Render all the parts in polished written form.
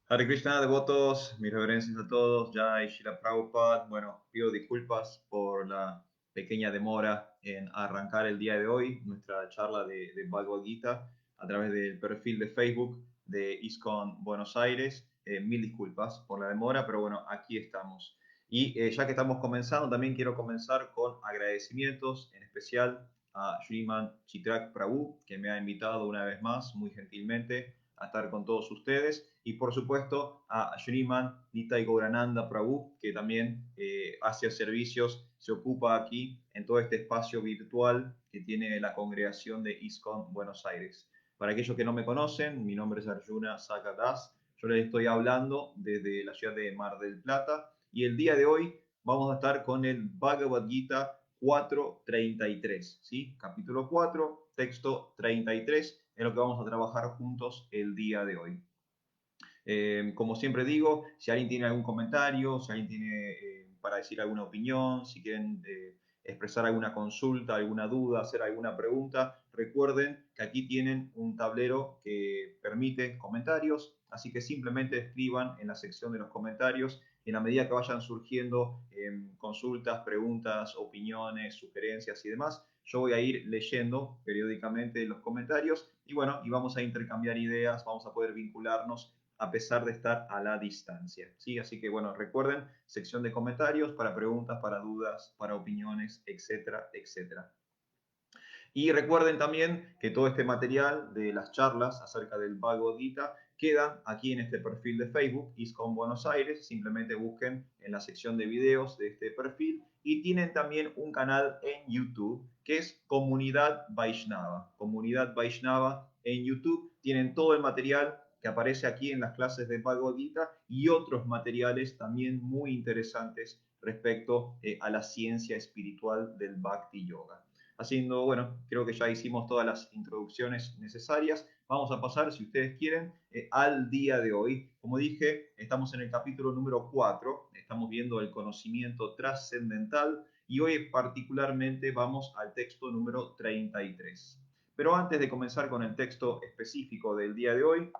Hare Krishna, devotos, mis reverencias a todos, Jai Shila Prabhupada. Bueno, pido disculpas por la pequeña demora en arrancar el día de hoy nuestra charla de Bhagavad Gita a través del perfil de Facebook de ISKCON Buenos Aires. Mil disculpas por la demora, pero bueno, aquí estamos. Y ya que estamos comenzando, también quiero comenzar con agradecimientos, en especial a Sriman Chitrak Prabhu, que me ha invitado una vez más muy gentilmente a estar con todos ustedes, y por supuesto a Shriman Nitai Gaurananda Prabhu, que también hace servicios, se ocupa aquí en todo este espacio virtual que tiene la congregación de ISKCON Buenos Aires. Para aquellos que no me conocen, mi nombre es Arjuna Sakadas, yo les estoy hablando desde la ciudad de Mar del Plata, y el día de hoy vamos a estar con el Bhagavad Gita 4.33, ¿sí? Capítulo 4, texto 33, es lo que vamos a trabajar juntos el día de hoy. Como siempre digo, si alguien tiene algún comentario, si alguien tiene para decir alguna opinión, si quieren expresar alguna consulta, alguna duda, hacer alguna pregunta, recuerden que aquí tienen un tablero que permite comentarios, así que simplemente escriban en la sección de los comentarios y en la medida que vayan surgiendo consultas, preguntas, opiniones, sugerencias y demás, yo voy a ir leyendo periódicamente los comentarios y bueno, y vamos a intercambiar ideas, vamos a poder vincularnos a pesar de estar a la distancia, ¿sí? Así que bueno, recuerden, sección de comentarios para preguntas, para dudas, para opiniones, etcétera, etcétera. Y recuerden también que todo este material de las charlas acerca del Bhagavad Gita quedan aquí en este perfil de Facebook, ISKCON Buenos Aires. Simplemente busquen en la sección de videos de este perfil y tienen también un canal en YouTube que es Comunidad Vaishnava. Comunidad Vaishnava en YouTube tienen todo el material que aparece aquí en las clases de Bhagavad Gita y otros materiales también muy interesantes respecto a la ciencia espiritual del Bhakti Yoga. Haciendo, bueno, creo que ya hicimos todas las introducciones necesarias. Vamos a pasar, si ustedes quieren, al día de hoy. Como dije, estamos en el capítulo número 4, estamos viendo el conocimiento trascendental y hoy particularmente vamos al texto número 33. Pero antes de comenzar con el texto específico del día de hoy,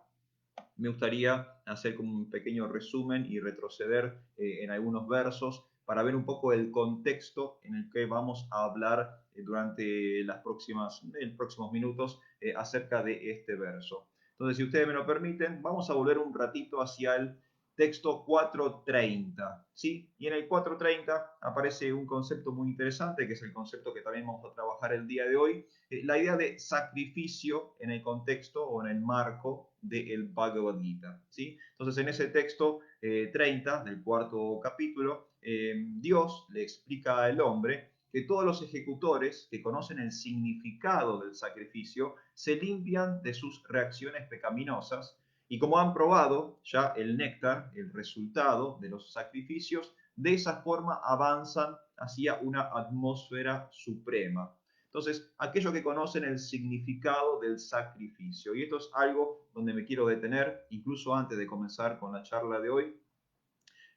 me gustaría hacer como un pequeño resumen y retroceder en algunos versos para ver un poco el contexto en el que vamos a hablar durante los próximos minutos acerca de este verso. Entonces, si ustedes me lo permiten, vamos a volver un ratito hacia el texto 430, ¿sí? Y en el 430 aparece un concepto muy interesante, que es el concepto que también vamos a trabajar el día de hoy, la idea de sacrificio en el contexto o en el marco del Bhagavad Gita, ¿sí? Entonces, en ese texto 30 del cuarto capítulo, Dios le explica al hombre que todos los ejecutores que conocen el significado del sacrificio se limpian de sus reacciones pecaminosas y como han probado ya el néctar, el resultado de los sacrificios, de esa forma avanzan hacia una atmósfera suprema. Entonces, aquellos que conocen el significado del sacrificio, y esto es algo donde me quiero detener, incluso antes de comenzar con la charla de hoy,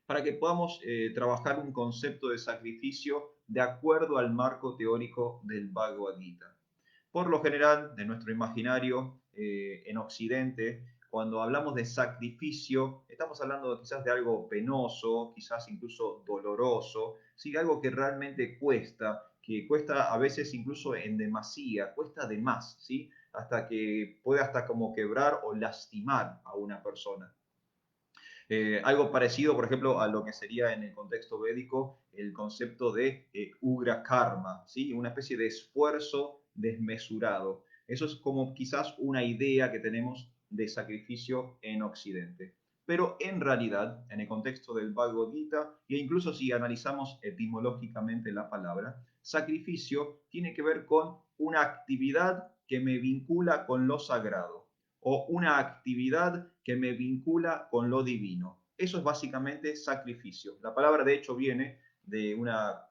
para que podamos trabajar un concepto de sacrificio de acuerdo al marco teórico del Bhagavad Gita. Por lo general, de nuestro imaginario en Occidente, cuando hablamos de sacrificio, estamos hablando quizás de algo penoso, quizás incluso doloroso, ¿sí? Algo que realmente cuesta, que cuesta a veces incluso en demasía, cuesta de más, ¿sí? Hasta que puede hasta como quebrar o lastimar a una persona. Algo parecido, por ejemplo, a lo que sería en el contexto védico el concepto de ugra karma, ¿sí? Una especie de esfuerzo desmesurado. Eso es como quizás una idea que tenemos de sacrificio en Occidente. Pero en realidad, en el contexto del Bhagavad Gita, e incluso si analizamos etimológicamente la palabra, sacrificio tiene que ver con una actividad que me vincula con lo sagrado o una actividad que me vincula con lo divino. Eso es básicamente sacrificio. La palabra de hecho viene de una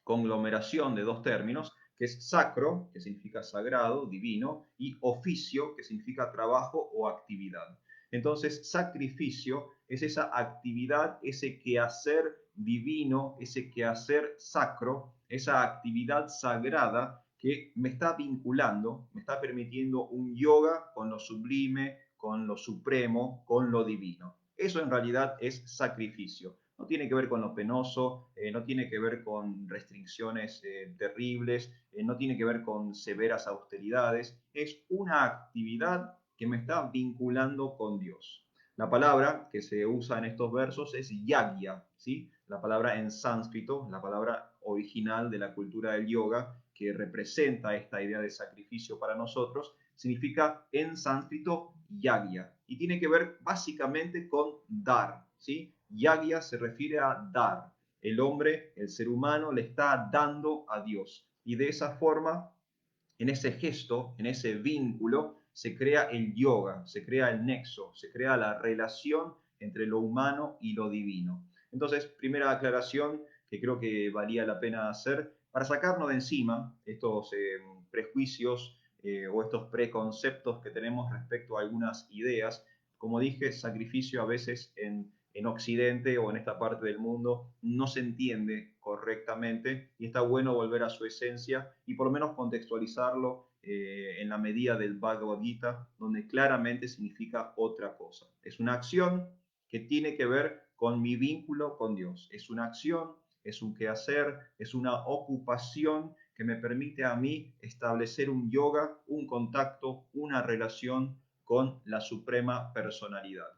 conglomeración de dos términos, que es sacro, que significa sagrado, divino, y oficio, que significa trabajo o actividad. Entonces, sacrificio es esa actividad, ese quehacer divino, ese quehacer sacro, esa actividad sagrada que me está vinculando, me está permitiendo un yoga con lo sublime, con lo supremo, con lo divino. Eso en realidad es sacrificio. No tiene que ver con lo penoso, no tiene que ver con restricciones terribles, no tiene que ver con severas austeridades. Es una actividad que me está vinculando con Dios. La palabra que se usa en estos versos es yagya, ¿sí? La palabra en sánscrito, la palabra original de la cultura del yoga, que representa esta idea de sacrificio para nosotros, significa en sánscrito yagya y tiene que ver básicamente con dar, ¿sí? Yagya se refiere a dar. El hombre, el ser humano, le está dando a Dios y de esa forma, en ese gesto, en ese vínculo, se crea el yoga, se crea el nexo, se crea la relación entre lo humano y lo divino. Entonces, primera aclaración que creo que valía la pena hacer para sacarnos de encima estos prejuicios o estos preconceptos que tenemos respecto a algunas ideas. Como dije, sacrificio a veces en Occidente o en esta parte del mundo no se entiende correctamente y está bueno volver a su esencia y por lo menos contextualizarlo en la medida del Bhagavad Gita, donde claramente significa otra cosa. Es una acción que tiene que ver con mi vínculo con Dios. Es una acción, es un quehacer, es una ocupación que me permite a mí establecer un yoga, un contacto, una relación con la suprema personalidad.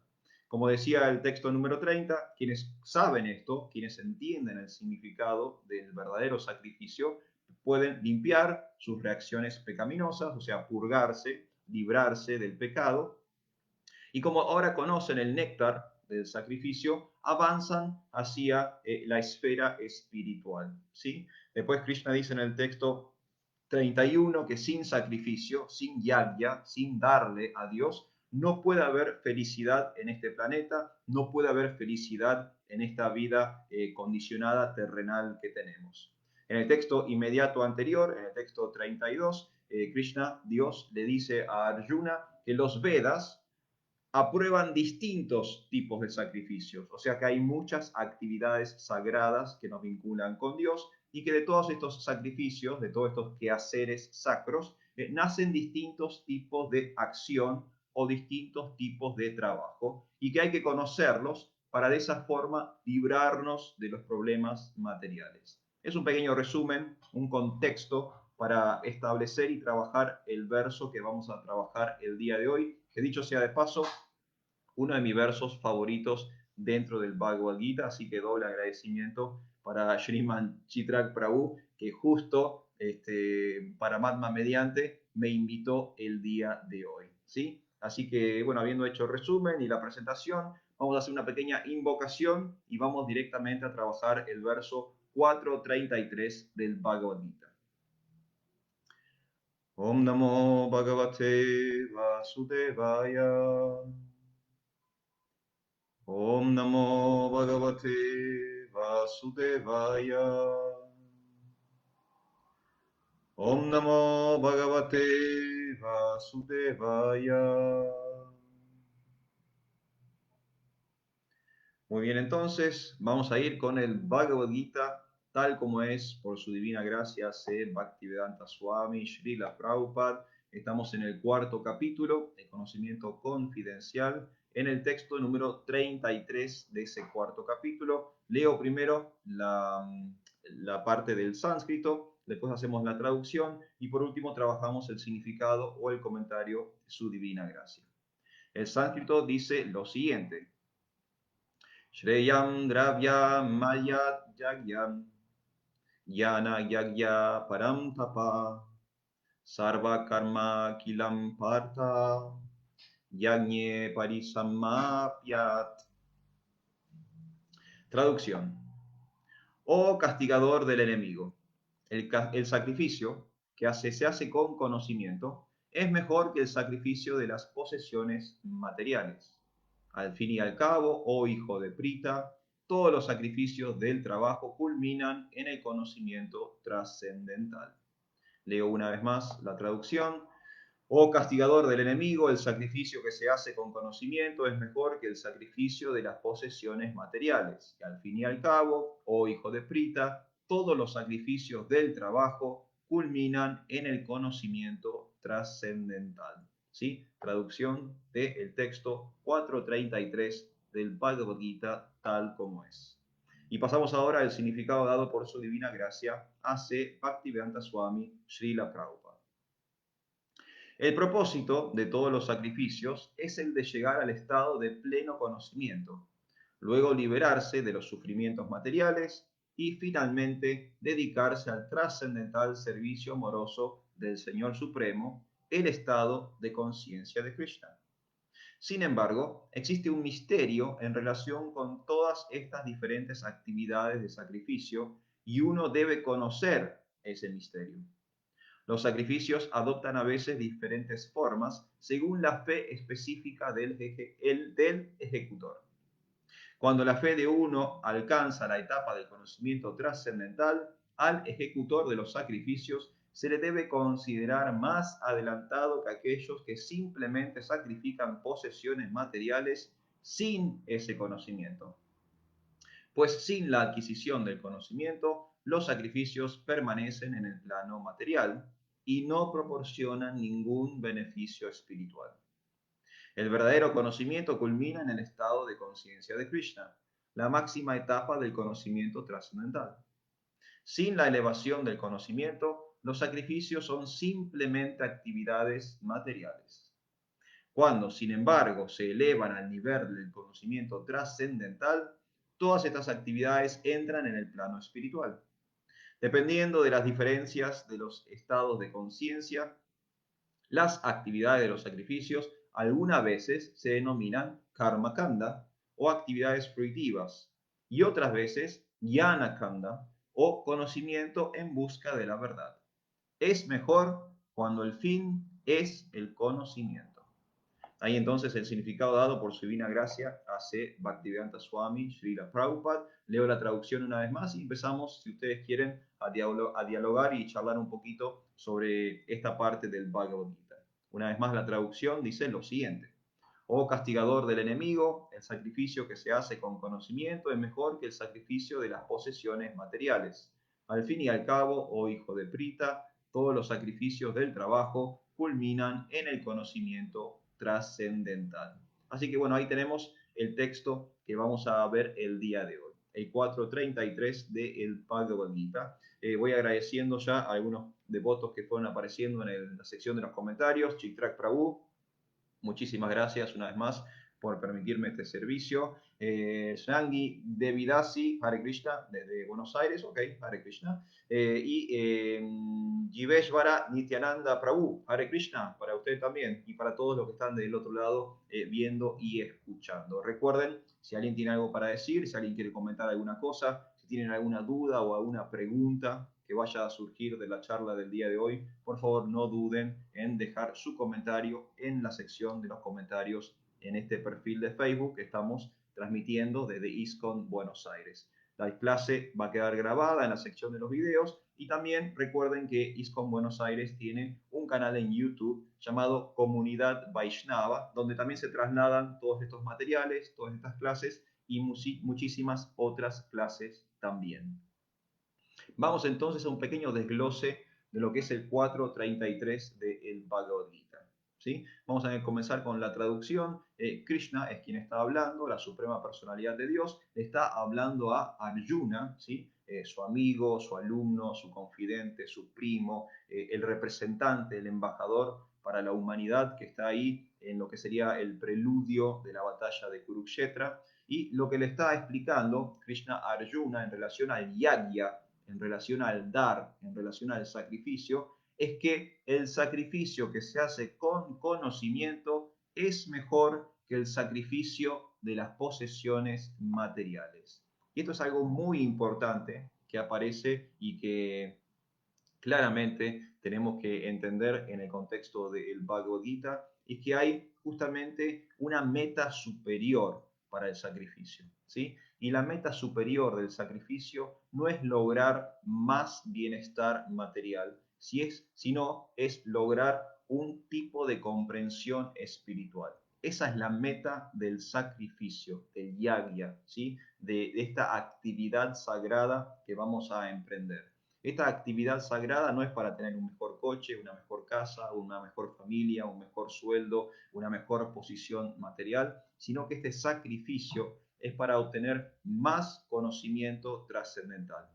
Como decía el texto número 30, quienes saben esto, quienes entienden el significado del verdadero sacrificio, pueden limpiar sus reacciones pecaminosas, o sea, purgarse, librarse del pecado, y como ahora conocen el néctar del sacrificio, avanzan hacia la esfera espiritual, ¿sí? Después Krishna dice en el texto 31 que sin sacrificio, sin yagya, sin darle a Dios, no puede haber felicidad en este planeta, no puede haber felicidad en esta vida condicionada terrenal que tenemos. En el texto inmediato anterior, en el texto 32, Krishna, Dios, le dice a Arjuna que los Vedas aprueban distintos tipos de sacrificios, o sea que hay muchas actividades sagradas que nos vinculan con Dios y que de todos estos sacrificios, de todos estos quehaceres sacros, nacen distintos tipos de acción o distintos tipos de trabajo y que hay que conocerlos para de esa forma librarnos de los problemas materiales. Es un pequeño resumen, un contexto para establecer y trabajar el verso que vamos a trabajar el día de hoy, que dicho sea de paso, uno de mis versos favoritos dentro del Bhagavad Gita, así que doble agradecimiento para Sriman Chitrak Prabhu, que justo para Matma mediante me invitó el día de hoy, ¿sí? Así que, bueno, habiendo hecho el resumen y la presentación, vamos a hacer una pequeña invocación y vamos directamente a trabajar el verso 433 del Bhagavad Gita. Om Namo Bhagavate Vasudevaya. Om Namo Bhagavate Vasudevaya. Om Namo Bhagavate Vasudevaya. Muy bien, entonces vamos a ir con el Bhagavad Gita tal como es, por su divina gracia, se Bhaktivedanta Swami, Srila Prabhupada. Estamos en el cuarto capítulo, el conocimiento confidencial, en el texto número 33 de ese cuarto capítulo. Leo primero la parte del sánscrito, después hacemos la traducción y por último trabajamos el significado o el comentario de su divina gracia. El sánscrito dice lo siguiente. Shreyam Dravya Mayat Yagyam Yana Yagya Param Tapa Sarva Karma Kilam Partha Yagne Parisamapyat. Traducción. Oh castigador del enemigo, el sacrificio que se hace con conocimiento es mejor que el sacrificio de las posesiones materiales. Al fin y al cabo, oh hijo de Prita, todos los sacrificios del trabajo culminan en el conocimiento trascendental. Leo una vez más la traducción. Oh castigador del enemigo, el sacrificio que se hace con conocimiento es mejor que el sacrificio de las posesiones materiales. Y al fin y al cabo, oh hijo de Prita, todos los sacrificios del trabajo culminan en el conocimiento trascendental. ¿sí? Traducción del texto 433 del Bhagavad Gita tal como es. Y pasamos ahora al significado dado por su divina gracia A.C. Bhaktivedanta Swami Srila Prabhupada. El propósito de todos los sacrificios es el de llegar al estado de pleno conocimiento, luego liberarse de los sufrimientos materiales y finalmente dedicarse al trascendental servicio amoroso del Señor Supremo, el estado de conciencia de Krishna. Sin embargo, existe un misterio en relación con todas estas diferentes actividades de sacrificio y uno debe conocer ese misterio. Los sacrificios adoptan a veces diferentes formas según la fe específica del ejecutor. Cuando la fe de uno alcanza la etapa del conocimiento trascendental, al ejecutor de los sacrificios se le debe considerar más adelantado que aquellos que simplemente sacrifican posesiones materiales sin ese conocimiento. Pues sin la adquisición del conocimiento, los sacrificios permanecen en el plano material y no proporcionan ningún beneficio espiritual. El verdadero conocimiento culmina en el estado de conciencia de Krishna, la máxima etapa del conocimiento trascendental. Sin la elevación del conocimiento, los sacrificios son simplemente actividades materiales. Cuando, sin embargo, se elevan al nivel del conocimiento trascendental, todas estas actividades entran en el plano espiritual. Dependiendo de las diferencias de los estados de conciencia, las actividades de los sacrificios algunas veces se denominan karma kanda o actividades fruitivas y otras veces jnana kanda o conocimiento en busca de la verdad. Es mejor cuando el fin es el conocimiento. Ahí entonces el significado dado por su divina gracia A.C. Bhaktivedanta Swami Srila Prabhupada. Leo la traducción una vez más y empezamos, si ustedes quieren, a dialogar y charlar un poquito sobre esta parte del Bhagavad Gita. Una vez más la traducción dice lo siguiente. Oh castigador del enemigo, el sacrificio que se hace con conocimiento es mejor que el sacrificio de las posesiones materiales. Al fin y al cabo, oh hijo de Prita, todos los sacrificios del trabajo culminan en el conocimiento trascendental. Así que bueno, ahí tenemos el texto que vamos a ver el día de hoy, el 433 del Bhagavad Gita. Voy agradeciendo ya a algunos devotos que fueron apareciendo en la sección de los comentarios. Chitrak Prabhu, muchísimas gracias una vez más por permitirme este servicio. Shangi Devidasi, Hare Krishna, desde Buenos Aires, ok, Hare Krishna. Jiveshvara Nityananda Prabhu, Hare Krishna, para usted también y para todos los que están del otro lado viendo y escuchando. Recuerden, si alguien tiene algo para decir, si alguien quiere comentar alguna cosa, si tienen alguna duda o alguna pregunta que vaya a surgir de la charla del día de hoy, por favor no duden en dejar su comentario en la sección de los comentarios en este perfil de Facebook que estamos transmitiendo desde ISKCON Buenos Aires. La clase va a quedar grabada en la sección de los videos y también recuerden que ISKCON Buenos Aires tiene un canal en YouTube llamado Comunidad Vaishnava, donde también se trasladan todos estos materiales, todas estas clases y muchísimas otras clases también. Vamos entonces a un pequeño desglose de lo que es el 433 del Bhagavad Gita. ¿Sí? Vamos a comenzar con la traducción. Krishna es quien está hablando, la suprema personalidad de Dios, está hablando a Arjuna, ¿sí? Su amigo, su alumno, su confidente, su primo, el representante, el embajador para la humanidad que está ahí en lo que sería el preludio de la batalla de Kurukshetra. Y lo que le está explicando Krishna a Arjuna en relación al yagya, en relación al dar, en relación al sacrificio, es que el sacrificio que se hace con conocimiento es mejor que el sacrificio de las posesiones materiales. Y esto es algo muy importante que aparece y que claramente tenemos que entender en el contexto del Bhagavad Gita, y que hay justamente una meta superior para el sacrificio, ¿sí? Y la meta superior del sacrificio no es lograr más bienestar material, sino es lograr un tipo de comprensión espiritual. Esa es la meta del sacrificio, del yagya, ¿sí? De esta actividad sagrada que vamos a emprender. Esta actividad sagrada no es para tener un mejor coche, una mejor casa, una mejor familia, un mejor sueldo, una mejor posición material, sino que este sacrificio es para obtener más conocimiento trascendental.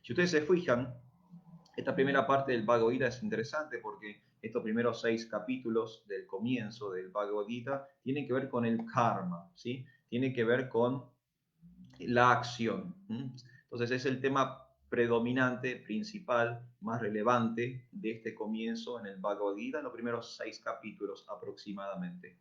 Si ustedes se fijan, esta primera parte del Bhagavad Gita es interesante porque estos primeros 6 capítulos del comienzo del Bhagavad Gita tienen que ver con el karma, ¿sí? Tienen que ver con la acción. Entonces es el tema predominante, principal, más relevante de este comienzo en el Bhagavad Gita, en los primeros 6 capítulos aproximadamente.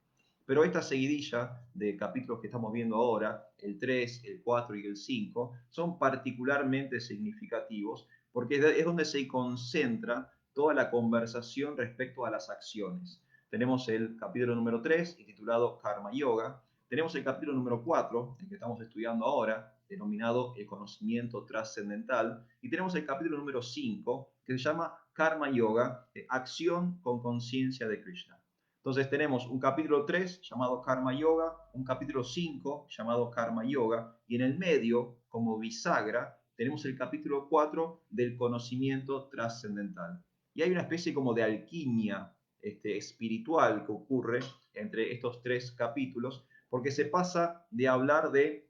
Pero esta seguidilla de capítulos que estamos viendo ahora, el 3, el 4 y el 5, son particularmente significativos porque es donde se concentra toda la conversación respecto a las acciones. Tenemos el capítulo número 3, titulado Karma Yoga. Tenemos el capítulo número 4, el que estamos estudiando ahora, denominado el conocimiento trascendental. Y tenemos el capítulo número 5, que se llama Karma Yoga, acción con conciencia de Krishna. Entonces tenemos un capítulo 3 llamado Karma Yoga, un capítulo 5 llamado Karma Yoga, y en el medio, como bisagra, tenemos el capítulo 4 del conocimiento trascendental. Y hay una especie como de alquimia espiritual que ocurre entre estos 3 capítulos, porque se pasa de hablar de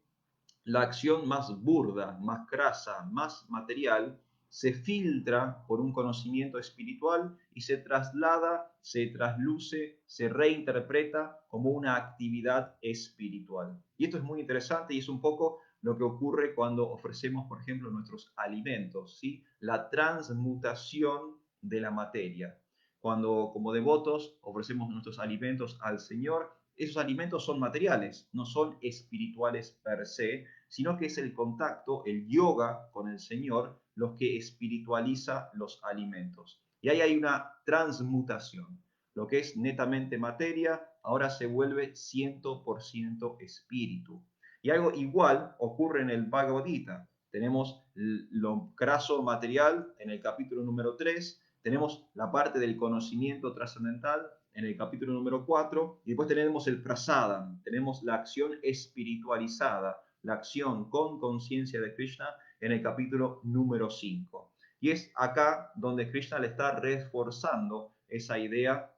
la acción más burda, más crasa, más material, se filtra por un conocimiento espiritual y se traslada, se trasluce, se reinterpreta como una actividad espiritual. Y esto es muy interesante y es un poco lo que ocurre cuando ofrecemos, por ejemplo, nuestros alimentos, ¿sí? La transmutación de la materia. Cuando como devotos ofrecemos nuestros alimentos al Señor, esos alimentos son materiales, no son espirituales per se, sino que es el contacto, el yoga con el Señor, los que espiritualiza los alimentos. Y ahí hay una transmutación. Lo que es netamente materia, ahora se vuelve 100% espíritu. Y algo igual ocurre en el Bhagavad Gita. Tenemos lo craso material en el capítulo número 3, tenemos la parte del conocimiento trascendental en el capítulo número 4, y después tenemos el prasadam, tenemos la acción espiritualizada, la acción con conciencia de Krishna en el capítulo número 5. Y es acá donde Krishna le está reforzando esa idea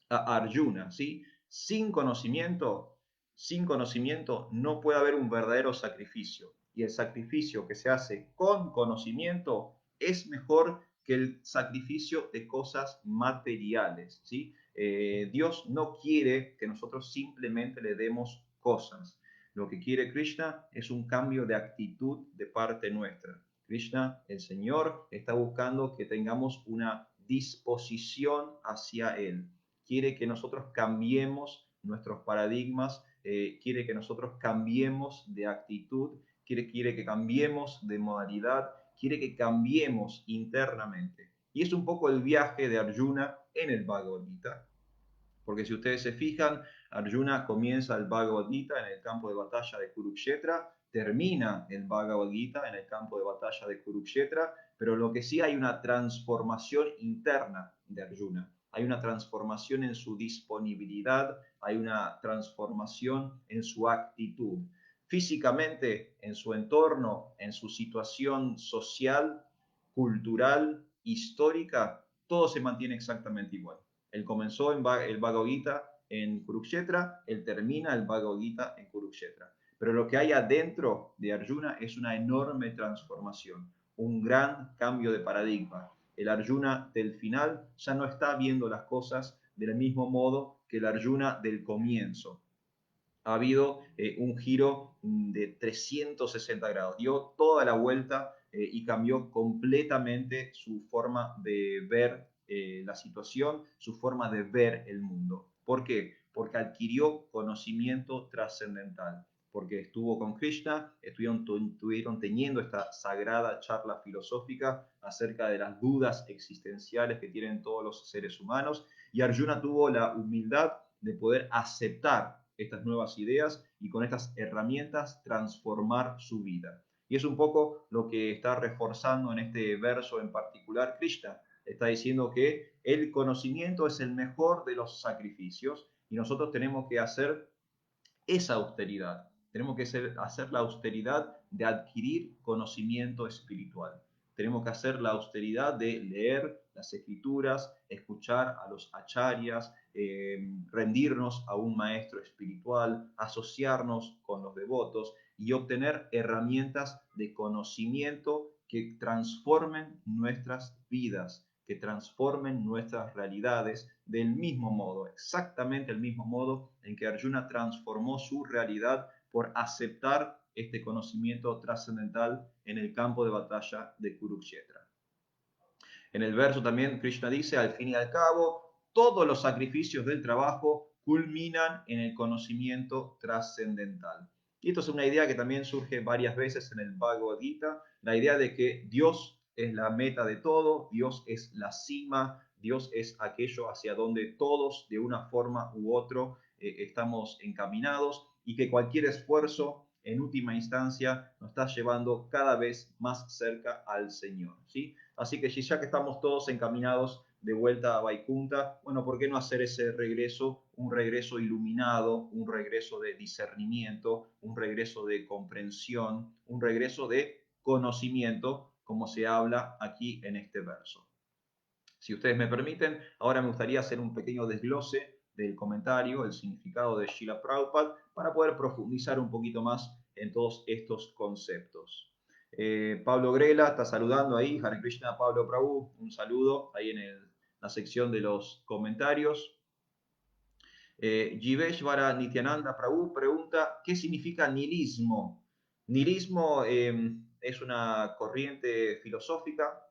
a Arjuna, ¿sí? Sin conocimiento no puede haber un verdadero sacrificio. Y el sacrificio que se hace con conocimiento es mejor que el sacrificio de cosas materiales, ¿sí? Dios no quiere que nosotros simplemente le demos cosas. Lo que quiere Krishna es un cambio de actitud de parte nuestra. Krishna, el Señor, está buscando que tengamos una disposición hacia Él. Quiere que nosotros cambiemos nuestros paradigmas, quiere que nosotros cambiemos de actitud, quiere que cambiemos de modalidad, quiere que cambiemos internamente. Y es un poco el viaje de Arjuna en el Bhagavad Gita. Porque si ustedes se fijan, Arjuna comienza el Bhagavad Gita en el campo de batalla de Kurukshetra, termina el Bhagavad Gita en el campo de batalla de Kurukshetra, pero lo que sí hay una transformación interna de Arjuna. Hay una transformación en su disponibilidad, hay una transformación en su actitud. Físicamente, en su entorno, en su situación social, cultural, histórica, todo se mantiene exactamente igual. Él comenzó el Bhagavad Gita en Kurukshetra, él termina el Bhagavad Gita en Kurukshetra. Pero lo que hay adentro de Arjuna es una enorme transformación, un gran cambio de paradigma. El Arjuna del final ya no está viendo las cosas del mismo modo que el Arjuna del comienzo. Ha habido un giro de 360 grados, dio toda la vuelta y cambió completamente su forma de ver la situación, su forma de ver el mundo. ¿Por qué? Porque adquirió conocimiento trascendental, porque estuvo con Krishna, estuvieron teniendo esta sagrada charla filosófica acerca de las dudas existenciales que tienen todos los seres humanos, y Arjuna tuvo la humildad de poder aceptar estas nuevas ideas y con estas herramientas transformar su vida. Y es un poco lo que está reforzando en este verso en particular Krishna. Está diciendo que el conocimiento es el mejor de los sacrificios y nosotros tenemos que hacer esa austeridad. Tenemos que hacer la austeridad de adquirir conocimiento espiritual. tenemos que hacer la austeridad de leer las escrituras, escuchar a los acharyas, rendirnos a un maestro espiritual, asociarnos con los devotos y obtener herramientas de conocimiento que transformen nuestras vidas, que transformen nuestras realidades del mismo modo, exactamente el mismo modo en que Arjuna transformó su realidad por aceptar este conocimiento trascendental en el campo de batalla de Kurukshetra. En el verso también Krishna dice, al fin y al cabo, todos los sacrificios del trabajo culminan en el conocimiento trascendental. Y esto es una idea que también surge varias veces en el Bhagavad Gita, la idea de que Dios es la meta de todo, Dios es la cima, Dios es aquello hacia donde todos de una forma u otra estamos encaminados y que cualquier esfuerzo en última instancia nos está llevando cada vez más cerca al Señor, ¿sí? Así que ya que estamos todos encaminados de vuelta a Vaikunta, bueno, ¿por qué no hacer ese regreso, un regreso iluminado, un regreso de discernimiento, un regreso de comprensión, un regreso de conocimiento, como se habla aquí en este verso? Si ustedes me permiten, ahora me gustaría hacer un pequeño desglose del comentario, el significado de Srila Prabhupada, para poder profundizar un poquito más en todos estos conceptos. Pablo Grela está saludando ahí, Hare Krishna Pablo Prabhu, un saludo ahí en la sección de los comentarios. Jiveshvara Nityananda Prabhu pregunta, ¿qué significa nihilismo? Nihilismo es una corriente filosófica,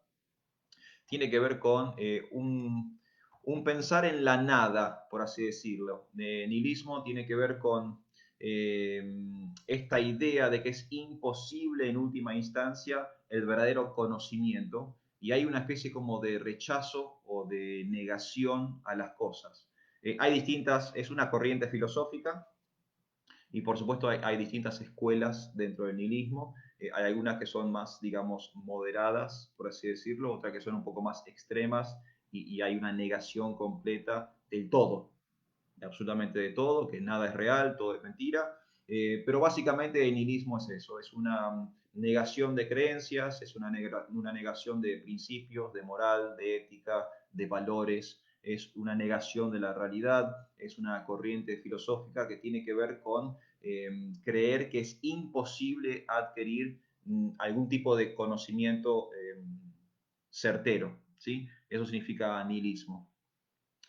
tiene que ver con un pensar en la nada, por así decirlo. Nihilismo tiene que ver con esta idea de que es imposible en última instancia el verdadero conocimiento y hay una especie como de rechazo o de negación a las cosas. Hay distintas, es una corriente filosófica y por supuesto hay distintas escuelas dentro del nihilismo. Hay algunas que son más, digamos, moderadas, por así decirlo, otras que son un poco más extremas y hay una negación completa del todo, absolutamente de todo, que nada es real, todo es mentira. Pero básicamente el nihilismo es eso, es una negación de creencias, es una negación de principios, de moral, de ética, de valores, es una negación de la realidad, es una corriente filosófica que tiene que ver con creer que es imposible adquirir algún tipo de conocimiento certero, ¿sí? Eso significa nihilismo.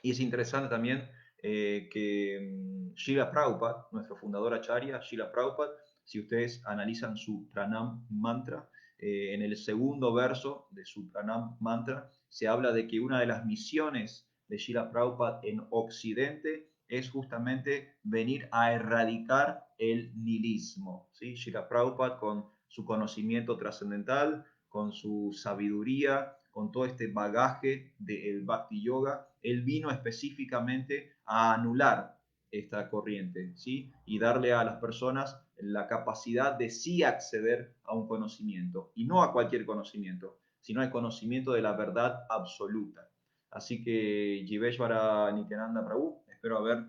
Y es interesante también que Srila Prabhupada, nuestro fundador Acharya, Srila Prabhupada, si ustedes analizan su Pranam Mantra, en el segundo verso de su Pranam Mantra se habla de que una de las misiones de Srila Prabhupada en Occidente es justamente venir a erradicar el nihilismo. ¿Sí? Srila Prabhupada con su conocimiento trascendental, con su sabiduría, con todo este bagaje del Bhakti Yoga, él vino específicamente a anular esta corriente, ¿sí? Y darle a las personas la capacidad de sí acceder a un conocimiento, y no a cualquier conocimiento, sino al conocimiento de la verdad absoluta. Así que Jiveshvara Nityananda Prabhu, espero haber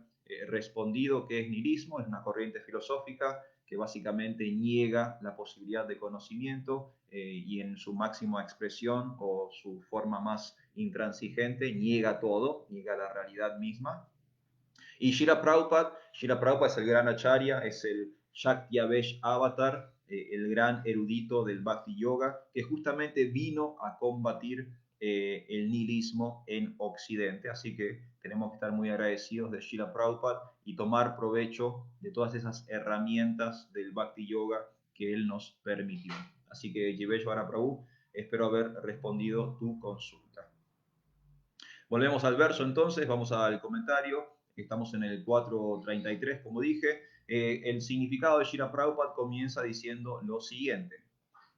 respondido qué es nihilismo, es una corriente filosófica que básicamente niega la posibilidad de conocimiento y en su máxima expresión o su forma más intransigente niega todo, niega la realidad misma. Y Srila Prabhupada es el gran acharya, es el Shakyavesh Avatar, el gran erudito del Bhakti Yoga, que justamente vino a combatir el nihilismo en Occidente. Así que tenemos que estar muy agradecidos de Srila Prabhupada y tomar provecho de todas esas herramientas del Bhakti Yoga que él nos permitió. Así que Jiveshvara Prabhu, espero haber respondido tu consulta. Volvemos al verso entonces, vamos al comentario. Estamos en el 433, como dije. El significado de Srila Prabhupada comienza diciendo lo siguiente.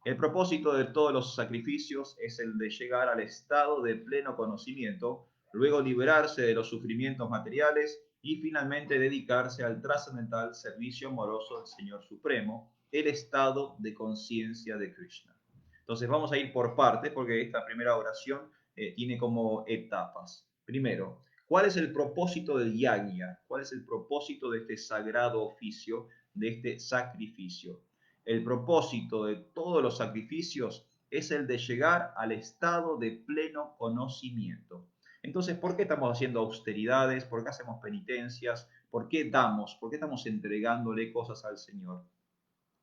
El propósito de todos los sacrificios es el de llegar al estado de pleno conocimiento, luego liberarse de los sufrimientos materiales y finalmente dedicarse al trascendental servicio amoroso del Señor Supremo, el estado de conciencia de Krishna. Entonces vamos a ir por partes porque esta primera oración tiene como etapas. Primero, ¿cuál es el propósito del yagya? ¿Cuál es el propósito de este sagrado oficio, de este sacrificio? El propósito de todos los sacrificios es el de llegar al estado de pleno conocimiento. Entonces, ¿por qué estamos haciendo austeridades? ¿Por qué hacemos penitencias? ¿Por qué damos? ¿Por qué estamos entregándole cosas al Señor?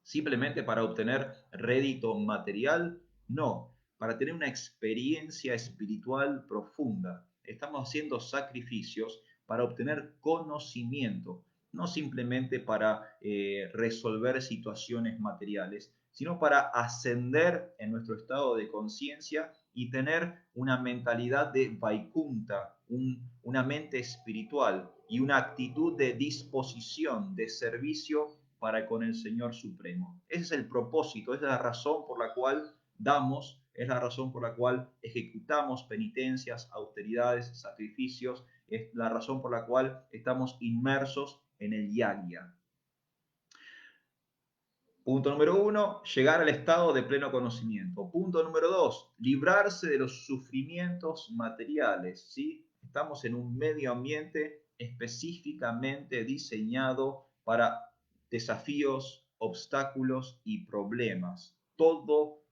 ¿Simplemente para obtener rédito material? No, para tener una experiencia espiritual profunda. Estamos haciendo sacrificios para obtener conocimiento, no simplemente para resolver situaciones materiales, sino para ascender en nuestro estado de conciencia y tener una mentalidad de Vaikunta, una mente espiritual y una actitud de disposición, de servicio para con el Señor Supremo. Ese es el propósito, esa es la razón por la cual damos, es la razón por la cual ejecutamos penitencias, austeridades, sacrificios, es la razón por la cual estamos inmersos en el yagya. Punto número 1, llegar al estado de pleno conocimiento. Punto número 2, librarse de los sufrimientos materiales. ¿Sí? Estamos en un medio ambiente específicamente diseñado para desafíos, obstáculos y problemas. Todo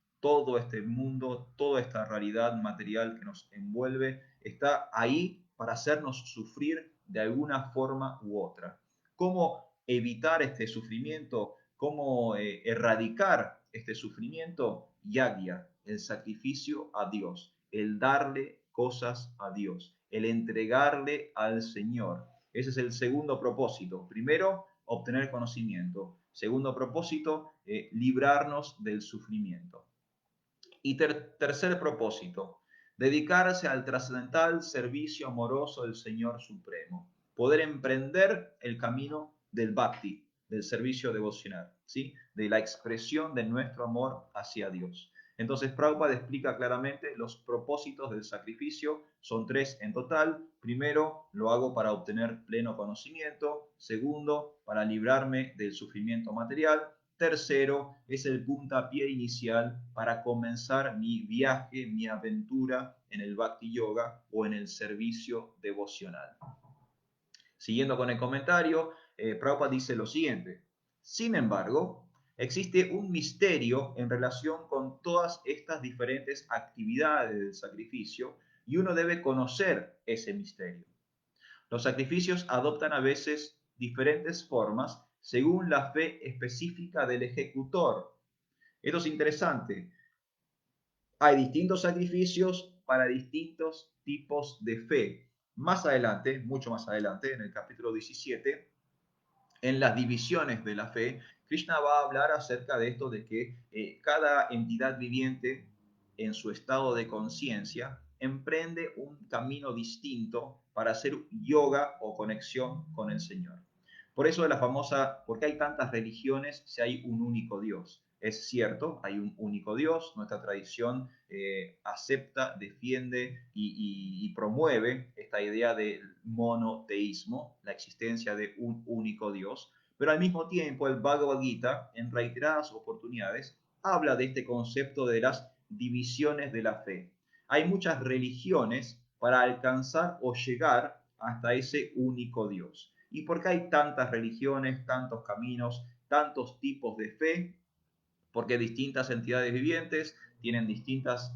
este mundo, toda esta realidad material que nos envuelve está ahí para hacernos sufrir de alguna forma u otra. ¿Cómo evitar este sufrimiento? ¿Cómo erradicar este sufrimiento? Yagya, el sacrificio a Dios, el darle cosas a Dios, el entregarle al Señor. Ese es el segundo propósito. Primero, obtener conocimiento. Segundo propósito, librarnos del sufrimiento. Y tercer propósito, dedicarse al trascendental servicio amoroso del Señor Supremo. Poder emprender el camino del bhakti, del servicio devocional, ¿sí? De la expresión de nuestro amor hacia Dios. Entonces, Prabhupada explica claramente los propósitos del sacrificio. Son 3 en total. Primero, lo hago para obtener pleno conocimiento. Segundo, para librarme del sufrimiento material. Tercero, es el puntapié inicial para comenzar mi viaje, mi aventura en el Bhakti Yoga o en el servicio devocional. Siguiendo con el comentario, Prabhupada dice lo siguiente: sin embargo, existe un misterio en relación con todas estas diferentes actividades del sacrificio y uno debe conocer ese misterio. Los sacrificios adoptan a veces diferentes formas según la fe específica del ejecutor. Esto es interesante. Hay distintos sacrificios para distintos tipos de fe. Más adelante, mucho más adelante, en el capítulo 17, en las divisiones de la fe, Krishna va a hablar acerca de esto, de que cada entidad viviente en su estado de conciencia emprende un camino distinto para hacer yoga o conexión con el Señor. Por eso de la famosa, ¿por qué hay tantas religiones si hay un único Dios? Es cierto, hay un único Dios, nuestra tradición acepta, defiende y promueve esta idea del monoteísmo, la existencia de un único Dios, pero al mismo tiempo el Bhagavad Gita, en reiteradas oportunidades, habla de este concepto de las divisiones de la fe. Hay muchas religiones para alcanzar o llegar hasta ese único Dios. ¿Y por qué hay tantas religiones, tantos caminos, tantos tipos de fe? Porque distintas entidades vivientes tienen distintos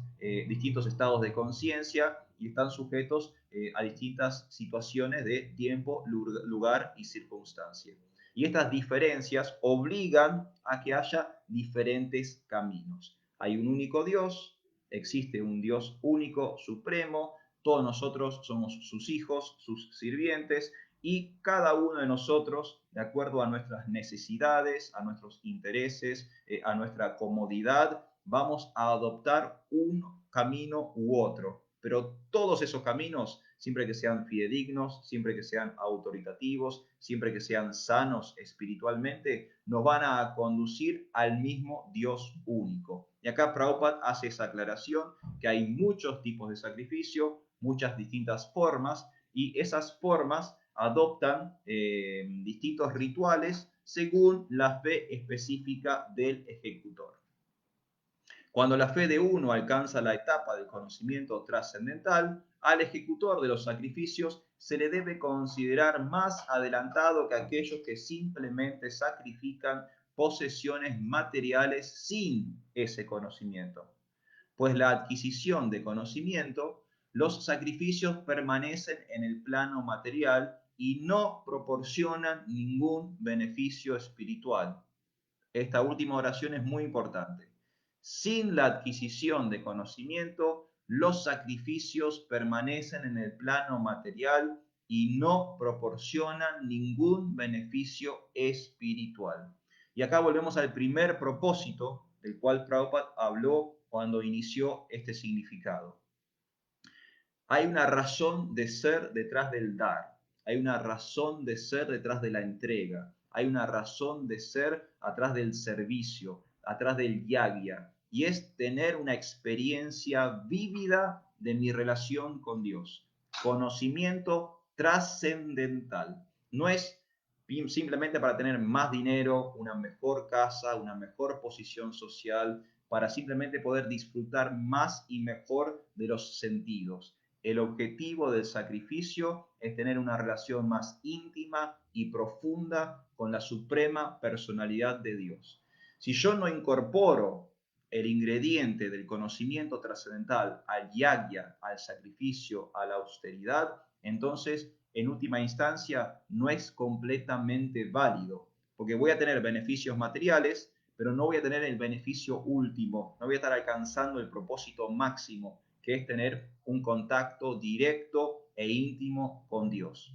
estados de conciencia y están sujetos a distintas situaciones de tiempo, lugar y circunstancia. Y estas diferencias obligan a que haya diferentes caminos. Hay un único Dios, existe un Dios único, supremo, todos nosotros somos sus hijos, sus sirvientes, y cada uno de nosotros, de acuerdo a nuestras necesidades, a nuestros intereses, a nuestra comodidad, vamos a adoptar un camino u otro. Pero todos esos caminos, siempre que sean fidedignos, siempre que sean autoritativos, siempre que sean sanos espiritualmente, nos van a conducir al mismo Dios único. Y acá Prabhupada hace esa aclaración, que hay muchos tipos de sacrificio, muchas distintas formas, y esas formas adoptan distintos rituales según la fe específica del ejecutor. Cuando la fe de uno alcanza la etapa del conocimiento trascendental, al ejecutor de los sacrificios se le debe considerar más adelantado que aquellos que simplemente sacrifican posesiones materiales sin ese conocimiento. pues la adquisición de conocimiento, los sacrificios permanecen en el plano material y no proporcionan ningún beneficio espiritual. Esta última oración es muy importante. Sin la adquisición de conocimiento, los sacrificios permanecen en el plano material y no proporcionan ningún beneficio espiritual. Y acá volvemos al primer propósito del cual Prabhupada habló cuando inició este significado. Hay una razón de ser detrás del dar, hay una razón de ser detrás de la entrega, hay una razón de ser atrás del servicio, atrás del yagya, y es tener una experiencia vívida de mi relación con Dios. Conocimiento trascendental. No es simplemente para tener más dinero, una mejor casa, una mejor posición social, para simplemente poder disfrutar más y mejor de los sentidos. El objetivo del sacrificio es tener una relación más íntima y profunda con la suprema personalidad de Dios. Si yo no incorporo el ingrediente del conocimiento trascendental al yagya, al sacrificio, a la austeridad, entonces en última instancia no es completamente válido, porque voy a tener beneficios materiales, pero no voy a tener el beneficio último, no voy a estar alcanzando el propósito máximo, que es tener un contacto directo e íntimo con Dios.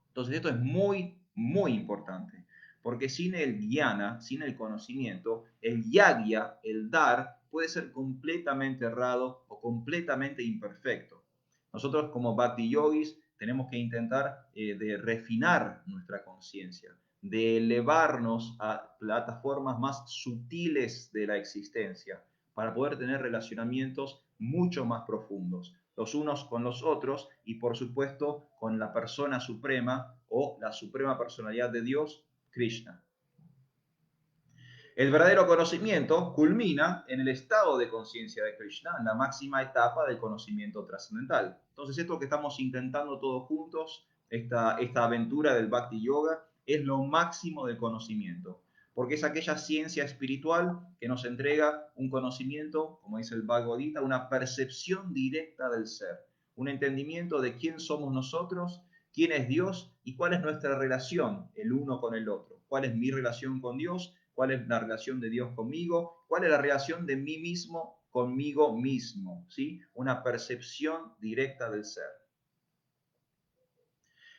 Entonces esto es muy, muy importante, porque sin el jnana, sin el conocimiento, el yagya, el dar, puede ser completamente errado o completamente imperfecto. Nosotros como bhakti yogis tenemos que intentar de refinar nuestra conciencia, de elevarnos a plataformas más sutiles de la existencia, para poder tener relacionamientos mucho más profundos, los unos con los otros y por supuesto con la persona suprema o la suprema personalidad de Dios, Krishna. El verdadero conocimiento culmina en el estado de conciencia de Krishna, en la máxima etapa del conocimiento trascendental. Entonces esto que estamos intentando todos juntos, esta aventura del Bhakti Yoga, es lo máximo del conocimiento, porque es aquella ciencia espiritual que nos entrega un conocimiento, como dice el Bhagavad Gita, una percepción directa del ser, un entendimiento de quién somos nosotros, quién es Dios y cuál es nuestra relación el uno con el otro, cuál es mi relación con Dios, cuál es la relación de Dios conmigo, cuál es la relación de mí mismo conmigo mismo, ¿sí? Una percepción directa del ser.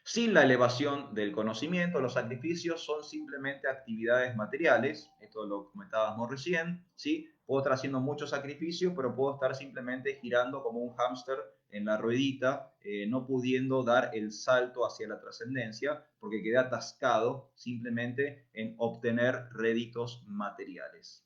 Sin la elevación del conocimiento, los sacrificios son simplemente actividades materiales, esto lo comentábamos recién, ¿sí? Puedo estar haciendo mucho sacrificio, pero puedo estar simplemente girando como un hámster en la ruedita, no pudiendo dar el salto hacia la trascendencia, porque quedé atascado simplemente en obtener réditos materiales.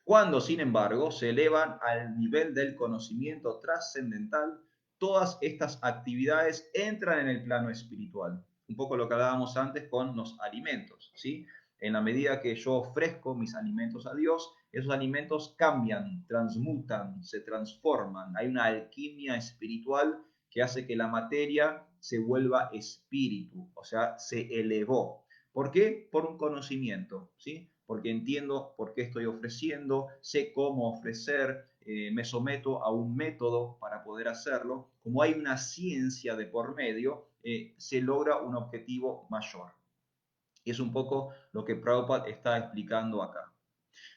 Cuando, sin embargo, se elevan al nivel del conocimiento trascendental, todas estas actividades entran en el plano espiritual. Un poco lo que hablábamos antes con los alimentos, ¿sí? En la medida que yo ofrezco mis alimentos a Dios, esos alimentos cambian, transmutan, se transforman. Hay una alquimia espiritual que hace que la materia se vuelva espíritu, o sea, se elevó. ¿Por qué? Por un conocimiento, ¿sí? Porque entiendo por qué estoy ofreciendo, sé cómo ofrecer, me someto a un método para poder hacerlo. Como hay una ciencia de por medio, se logra un objetivo mayor. Y es un poco lo que Prabhupada está explicando acá.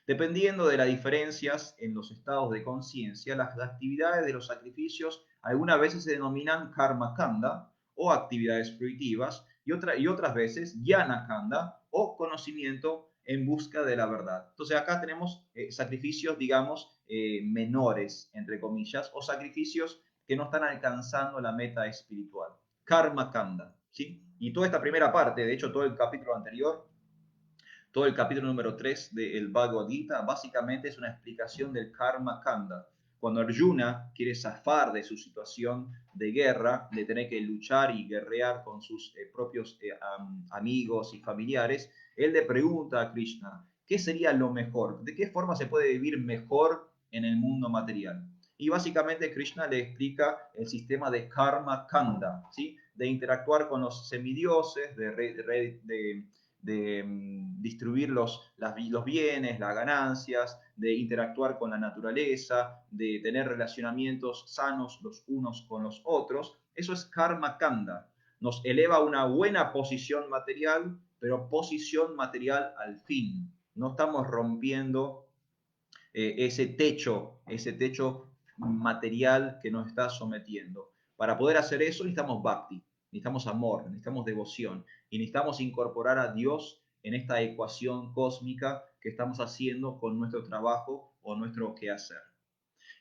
Dependiendo de las diferencias en los estados de conciencia, las actividades de los sacrificios algunas veces se denominan karma kanda o actividades fruitivas y otras veces jnana kanda o conocimiento en busca de la verdad. Entonces acá tenemos sacrificios, digamos, menores, entre comillas, o sacrificios que no están alcanzando la meta espiritual. Karma kanda, ¿sí? Y toda esta primera parte, de hecho todo el capítulo anterior, todo el capítulo número 3 del Bhagavad Gita básicamente es una explicación del Karma Kanda. Cuando Arjuna quiere zafar de su situación de guerra, de tener que luchar y guerrear con sus propios amigos y familiares, él le pregunta a Krishna, ¿qué sería lo mejor? ¿De qué forma se puede vivir mejor en el mundo material? Y básicamente Krishna le explica el sistema de Karma Kanda, ¿sí? De interactuar con los semidioses, de distribuir los bienes, las ganancias, de interactuar con la naturaleza, de tener relacionamientos sanos los unos con los otros. Eso es karma kanda. Nos eleva a una buena posición material, pero posición material al fin. No estamos rompiendo ese techo material que nos está sometiendo. Para poder hacer eso necesitamos bhakti, necesitamos amor, necesitamos devoción y necesitamos incorporar a Dios en esta ecuación cósmica que estamos haciendo con nuestro trabajo o nuestro quehacer.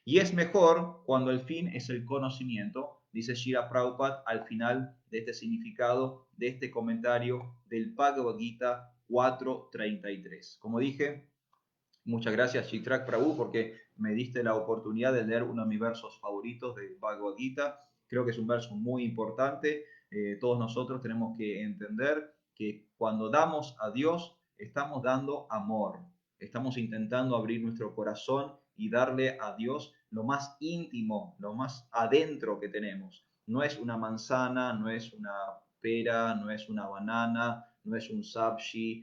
Y es mejor cuando el fin es el conocimiento, dice Srila Prabhupada al final de este significado, de este comentario del Bhagavad Gita 4.33. Como dije, muchas gracias, Chitrak Prabhu, porque me diste la oportunidad de leer uno de mis versos favoritos de Bhagavad Gita. Creo que es un verso muy importante. Todos nosotros tenemos que entender que cuando damos a Dios, estamos dando amor. Estamos intentando abrir nuestro corazón y darle a Dios lo más íntimo, lo más adentro que tenemos. No es una manzana, no es una pera, no es una banana, no es un sabji,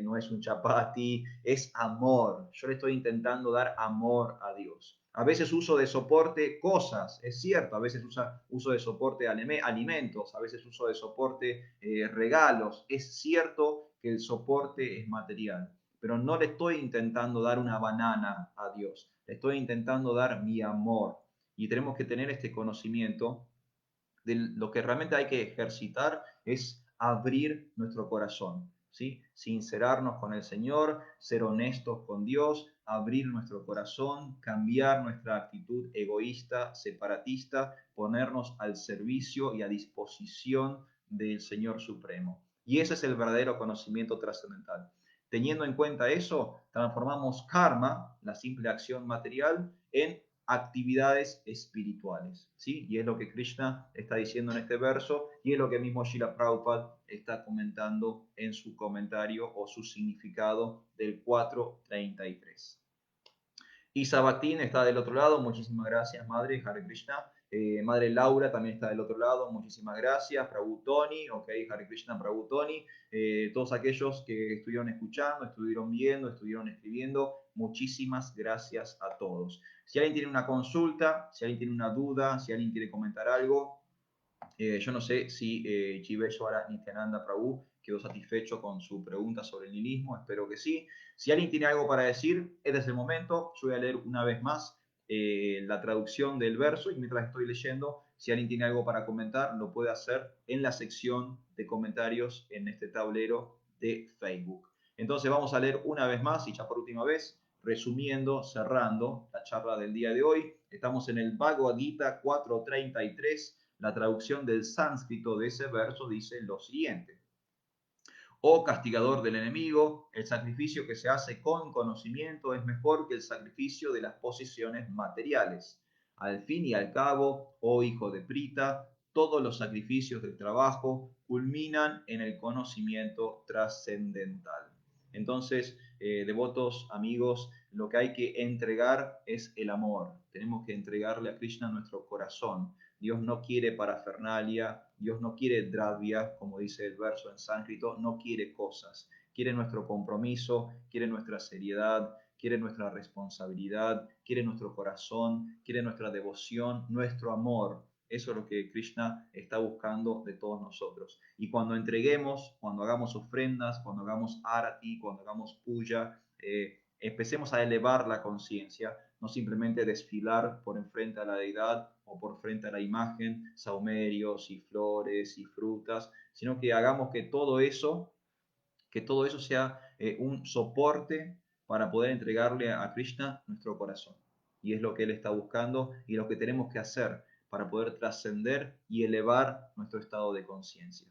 no es un chapati, es amor. Yo le estoy intentando dar amor a Dios. A veces uso de soporte cosas, es cierto, a veces uso de soporte alimentos, a veces uso de soporte regalos. Es cierto que el soporte es material, pero no le estoy intentando dar una banana a Dios, le estoy intentando dar mi amor. Y tenemos que tener este conocimiento de lo que realmente hay que ejercitar es abrir nuestro corazón, ¿sí? Sincerarnos con el Señor, ser honestos con Dios, abrir nuestro corazón, cambiar nuestra actitud egoísta, separatista, ponernos al servicio y a disposición del Señor Supremo. Y ese es el verdadero conocimiento trascendental. Teniendo en cuenta eso, transformamos karma, la simple acción material, en actividades espirituales, ¿sí? Y es lo que Krishna está diciendo en este verso y es lo que mismo Srila Prabhupada está comentando en su comentario o su significado del 4.33. Isa Bhaktin está del otro lado, muchísimas gracias, Madre, Hare Krishna. Madre Laura también está del otro lado, muchísimas gracias. Prabhu Tony, ok, Hare Krishna, Prabhu Tony. Todos aquellos que estuvieron escuchando, estuvieron viendo, estuvieron escribiendo, muchísimas gracias a todos. Si alguien tiene una consulta, si alguien tiene una duda, si alguien quiere comentar algo, yo no sé si Chiveshwara Nityananda Prabhu quedó satisfecho con su pregunta sobre el nihilismo, espero que sí. Si alguien tiene algo para decir, este es el momento. Yo voy a leer una vez más la traducción del verso y mientras estoy leyendo, si alguien tiene algo para comentar, lo puede hacer en la sección de comentarios en este tablero de Facebook. Entonces vamos a leer una vez más y ya por última vez, resumiendo, cerrando la charla del día de hoy. Estamos en el Bhagavad Gita 4.33. La traducción del sánscrito de ese verso dice lo siguiente: oh castigador del enemigo, el sacrificio que se hace con conocimiento es mejor que el sacrificio de las posesiones materiales. Al fin y al cabo, oh hijo de Prita, todos los sacrificios del trabajo culminan en el conocimiento trascendental. Entonces, devotos, amigos, lo que hay que entregar es el amor. Tenemos que entregarle a Krishna nuestro corazón. Dios no quiere parafernalia, Dios no quiere dravya, como dice el verso en sánscrito, no quiere cosas. Quiere nuestro compromiso, quiere nuestra seriedad, quiere nuestra responsabilidad, quiere nuestro corazón, quiere nuestra devoción, nuestro amor. Eso es lo que Krishna está buscando de todos nosotros. Y cuando entreguemos, cuando hagamos ofrendas, cuando hagamos arati, cuando hagamos puya, empecemos a elevar la conciencia, no simplemente desfilar por enfrente a la deidad o por frente a la imagen, saumerios y flores y frutas, sino que hagamos que todo eso sea un soporte para poder entregarle a Krishna nuestro corazón. Y es lo que Él está buscando y lo que tenemos que hacer para poder trascender y elevar nuestro estado de conciencia.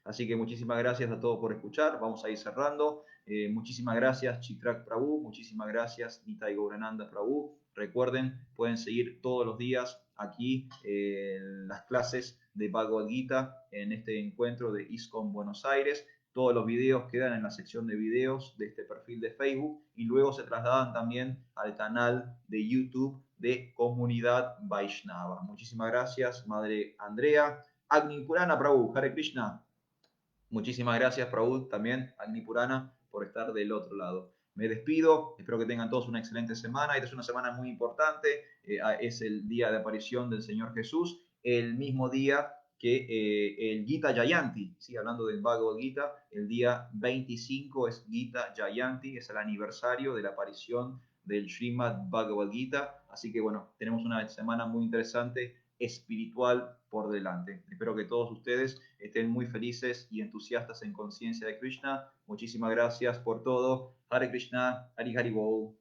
Así que muchísimas gracias a todos por escuchar. Vamos a ir cerrando. Muchísimas gracias Chitrak Prabhu, muchísimas gracias Nitai Gaurananda Prabhu. Recuerden, pueden seguir todos los días aquí las clases de Bhagavad Gita en este encuentro de ISKCON Buenos Aires. Todos los videos quedan en la sección de videos de este perfil de Facebook y luego se trasladan también al canal de YouTube de Comunidad Vaishnava. Muchísimas gracias, Madre Andrea. Agni Purana Prabhu, Hare Krishna. Muchísimas gracias, Prabhu, también, Agni Purana, por estar del otro lado. Me despido, espero que tengan todos una excelente semana. Esta es una semana muy importante, es el día de aparición del Señor Jesús, el mismo día que el Gita Jayanti, ¿sí? Hablando del Bhagavad Gita, el día 25 es Gita Jayanti, es el aniversario de la aparición del Srimad Bhagavad Gita, así que bueno, tenemos una semana muy interesante espiritual por delante. Espero que todos ustedes estén muy felices y entusiastas en conciencia de Krishna. Muchísimas gracias por todo. Hare Krishna, Hari Hari Bol.